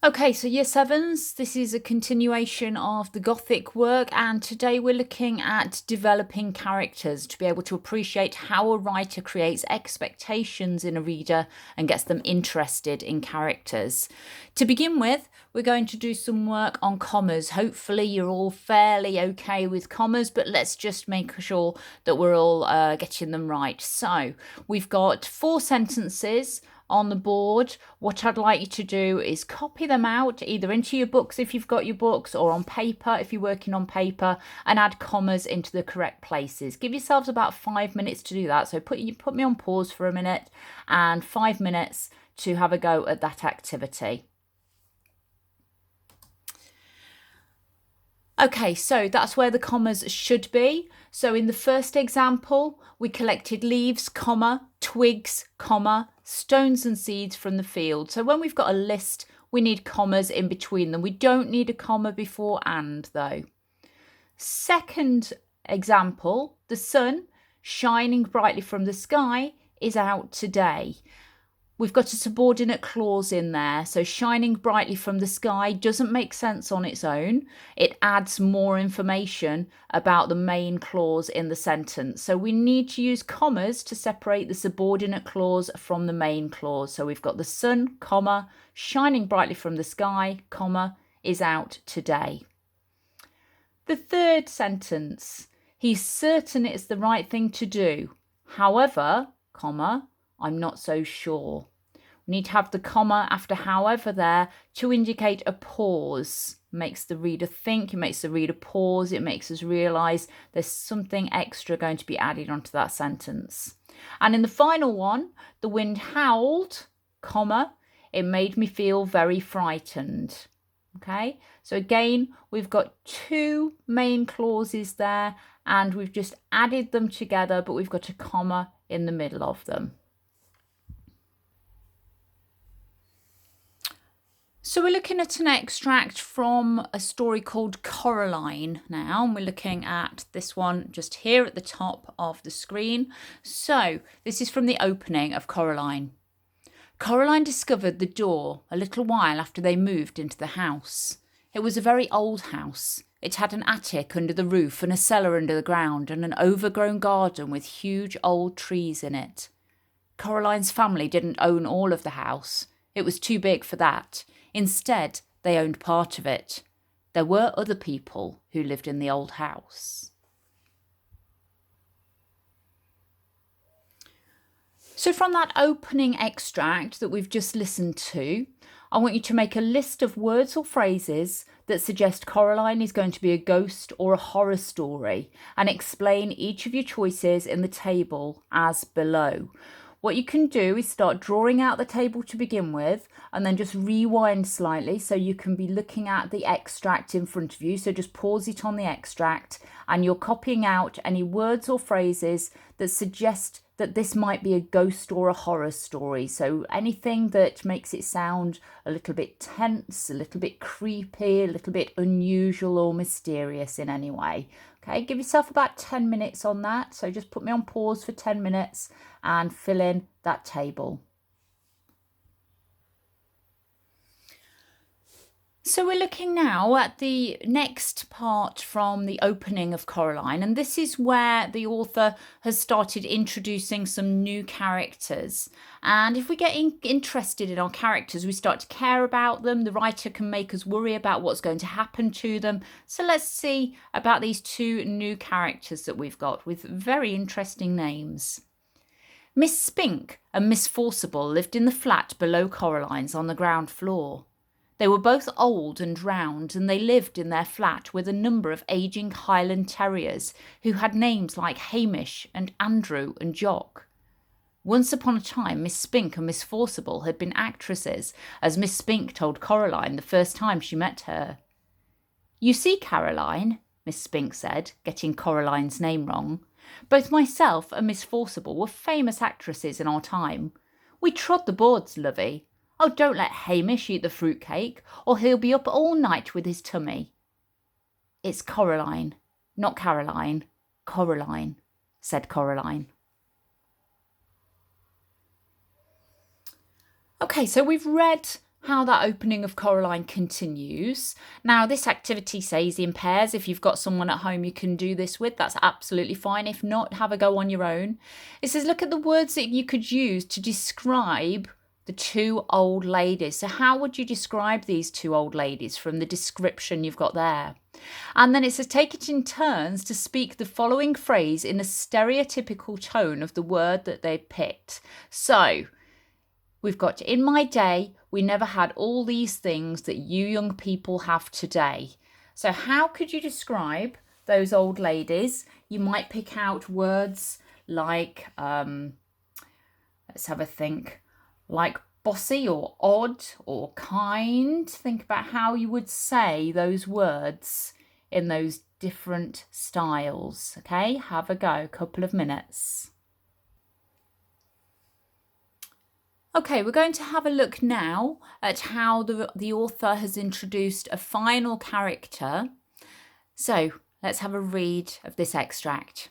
Okay, so Year 7s, this is a continuation of the Gothic work, and today we're looking at developing characters to be able to appreciate how a writer creates expectations in a reader and gets them interested in characters. To begin with, we're going to do some work on commas. Hopefully you're all fairly okay with commas, but let's just make sure that we're all getting them right. So we've got 4 sentences on the board. What I'd like you to do is copy them out either into your books if you've got your books, or on paper if you're working on paper, and add commas into the correct places. Give yourselves about 5 minutes to do that. So put me on pause for a minute and 5 minutes to have a go at that activity. Okay, so that's where the commas should be. So in the first example, we collected leaves, comma, twigs, comma, stones and seeds from the field. So when we've got a list, we need commas in between them. We don't need a comma before and, though. Second example, the sun shining brightly from the sky is out today. We've got a subordinate clause in there. So shining brightly from the sky doesn't make sense on its own. It adds more information about the main clause in the sentence. So we need to use commas to separate the subordinate clause from the main clause. So we've got the sun, comma, shining brightly from the sky, comma, is out today. The third sentence, he's certain it's the right thing to do. However, comma, I'm not so sure. We need to have the comma after however there to indicate a pause. It makes the reader think, it makes the reader pause, it makes us realise there's something extra going to be added onto that sentence. And in the final one, the wind howled, comma, it made me feel very frightened. Okay, so again, we've got 2 main clauses there and we've just added them together, but we've got a comma in the middle of them. So we're looking at an extract from a story called Coraline now, and we're looking at this one just here at the top of the screen. So this is from the opening of Coraline. Coraline discovered the door a little while after they moved into the house. It was a very old house. It had an attic under the roof and a cellar under the ground and an overgrown garden with huge old trees in it. Coraline's family didn't own all of the house. It was too big for that. Instead, they owned part of it. There were other people who lived in the old house. So from that opening extract that we've just listened to, I want you to make a list of words or phrases that suggest Coraline is going to be a ghost or a horror story, and explain each of your choices in the table as below. What you can do is start drawing out the table to begin with, and then just rewind slightly so you can be looking at the extract in front of you. So just pause it on the extract and you're copying out any words or phrases that suggest that this might be a ghost or a horror story. So anything that makes it sound a little bit tense, a little bit creepy, a little bit unusual or mysterious in any way. Okay, give yourself about 10 minutes on that. So just put me on pause for 10 minutes and fill in that table. So we're looking now at the next part from the opening of Coraline, and this is where the author has started introducing some new characters. And if we get interested in our characters, we start to care about them. The writer can make us worry about what's going to happen to them. So let's see about these 2 new characters that we've got with very interesting names. Miss Spink and Miss Forcible lived in the flat below Coraline's on the ground floor. They were both old and round, and they lived in their flat with a number of ageing Highland terriers who had names like Hamish and Andrew and Jock. Once upon a time, Miss Spink and Miss Forcible had been actresses, as Miss Spink told Coraline the first time she met her. "You see, Caroline," Miss Spink said, getting Coraline's name wrong, "both myself and Miss Forcible were famous actresses in our time. We trod the boards, lovey. Oh, don't let Hamish eat the fruitcake, or he'll be up all night with his tummy." "It's Coraline, not Caroline. Coraline," said Coraline. Okay, so we've read how that opening of Coraline continues. Now, this activity says in pairs. If you've got someone at home you can do this with, that's absolutely fine. If not, have a go on your own. It says look at the words that you could use to describe the two old ladies. So how would you describe these two old ladies from the description you've got there? And then it says take it in turns to speak the following phrase in a stereotypical tone of the word that they picked. So we've got, in my day, we never had all these things that you young people have today. So how could you describe those old ladies? You might pick out words like, let's have a think, like bossy or odd or kind. Think about how you would say those words in those different styles. Okay, have a go, couple of minutes. Okay, we're going to have a look now at how the author has introduced a final character. So let's have a read of this extract.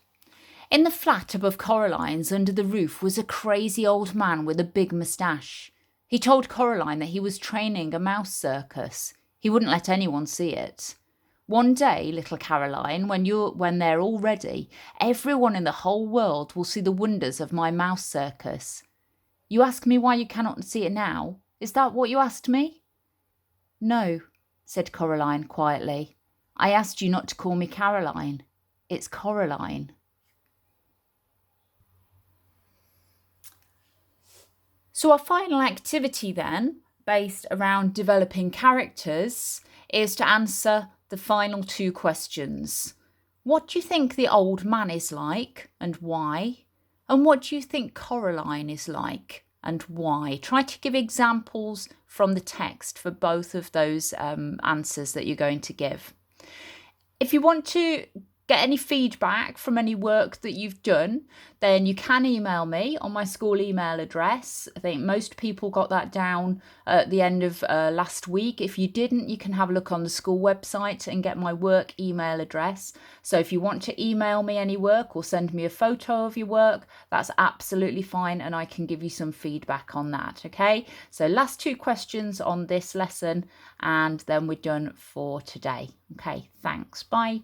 In the flat above Coraline's under the roof was a crazy old man with a big moustache. He told Coraline that he was training a mouse circus. He wouldn't let anyone see it. One day, little Caroline, when they're all ready, everyone in the whole world will see the wonders of my mouse circus. You ask me why you cannot see it now? Is that what you asked me? No, said Coraline quietly. I asked you not to call me Caroline. It's Coraline. So our final activity then, based around developing characters, is to answer the final two questions. What do you think the old man is like and why? And what do you think Coraline is like and why? Try to give examples from the text for both of those answers that you're going to give. If you want to get any feedback from any work that you've done, then you can email me on my school email address. I think most people got that down at the end of last week. If you didn't, you can have a look on the school website and get my work email address. So if you want to email me any work or send me a photo of your work, that's absolutely fine and I can give you some feedback on that, okay? So last two questions on this lesson and then we're done for today. Okay, thanks. Bye.